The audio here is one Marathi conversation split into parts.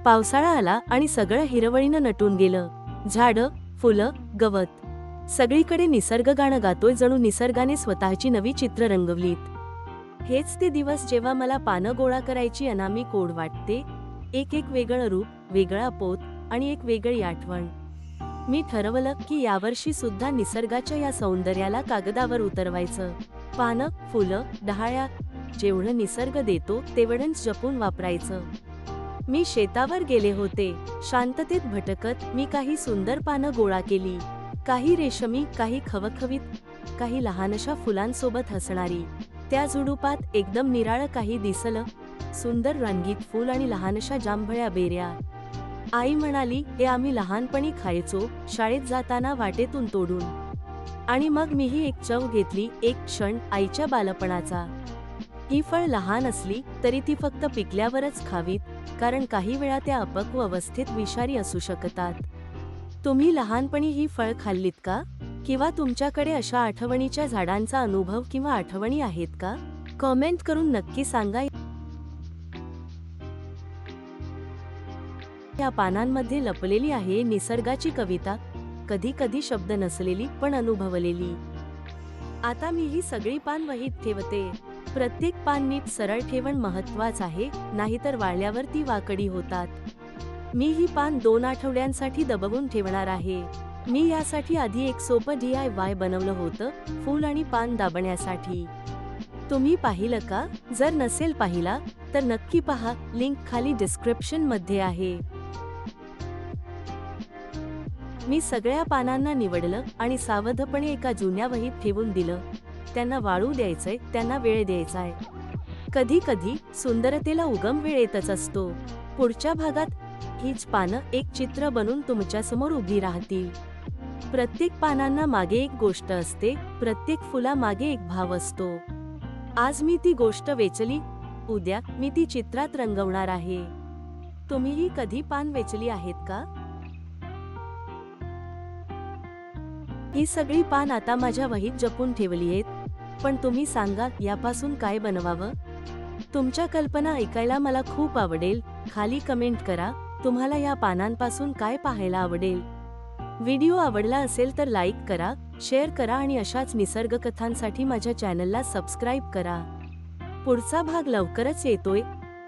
पावसाळा आला आणि सगळं हिरवळीनं नटून गेलं. झाडं, फुलं, गवत, सगळीकडे निसर्ग गाणं गातोय, जणू निसर्गाने स्वतःची नवी चित्र रंगवलीत. हेच ते दिवस जेव्हा मला पानं गोळा करायची अनामिक ओढ वाटते. एक एक वेगळं रूप, वेगळा पोत आणि एक वेगळी आठवण. मी ठरवलं की यावर्षी सुद्धा निसर्गाच्या या सौंदर्याला कागदावर उतरवायचं. पानं, फुलं, डहाळ्या, जेवढं निसर्ग देतो तेवढंच जपून वापरायचं. मी शेतावर गेले होते. शांततेत भटकत मी काही सुंदर पानं गोळा केली. काही रेशमी, काही खवखवीत, काही लहानशा फुलांसोबत हसणारी. त्या झुडुपात एकदम निराळं काही दिसलं. सुंदर रंगीत फूल आणि लहानशा जांभळ्या बेऱ्या. आई म्हणाली, हे आम्ही लहानपणी खायचो, शाळेत जाताना वाटेतून तोडून. आणि मग मीही एक चव घेतली, एक क्षण आईच्या बालपणाचा. ही फळ लहान असली तरी ती फक्त पिकल्यावरच खावीत, कारण काही वेळा त्या अपक्व अवस्थेत विषारी असू शकतात. तुम्ही लहानपणी ही फळ खाल्लीत का? किंवा तुमच्याकडे अशा आठवणीच्या झाडांचा अनुभव किंवा आठवणी आहेत का? कॉमेंट करून नक्की सांगा. या पानांमध्ये लपलेली आहे निसर्गाची कविता, कधी कधी शब्द नसलेली पण अनुभवलेली. आता मी ही सगळी पान वहीत ठेवते. प्रत्येक पान नीट सरळ ठेवण महत्वाचं आहे, नाहीतर वाळल्यावर ती वाकडी होतात. मी ही पान 2 आठवड्यांसाठी दबवून ठेवणार आहे. मी यासाठी आधी एक सोपं DIY बनवलं होतं, फूल आणि पान दाबण्यासाठी. तुम्ही पाहिलं का? जर नसेल पाहिला तर नक्की पहा, लिंक खाली डिस्क्रिप्शन मध्ये आहे. मी सगळ्या पानांना निवडलं आणि सावधपणे एका जुन्या वहीत ठेवून दिलं. त्यांना वाळू द्यायचंय, त्यांना वेळ द्यायचाय. कधी कधी सुंदरतेला उगम वेळ येतच असतो. पुढच्या भागात हीच पानं एक चित्र बनून तुमच्यासमोर उभी राहतील. प्रत्येक पानांना मागे एक गोष्ट असते, प्रत्येक फुला मागे एक भाव असतो. आज मी ती गोष्ट वेचली, उद्या मी ती चित्रात रंगवणार आहे. तुम्हीही कधी पान वेचली आहेत का? ही सगळी पान आता माझ्या वहीत जपून ठेवली आहेत. पण तुम्ही सांगा, यापासून काय बनवावं? तुमच्या कल्पना ऐकायला मला खूप आवडेल. खाली कमेंट करा, तुम्हाला या पानांपासून काय पाहायला आवडेल. व्हिडिओ आवडला असेल तर लाईक करा, शेअर करा आणि अशाच निसर्ग कथांसाठी माझ्या चॅनलला सबस्क्राईब करा. पुढचा भाग लवकरच येतोय,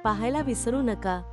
पाहायला विसरू नका.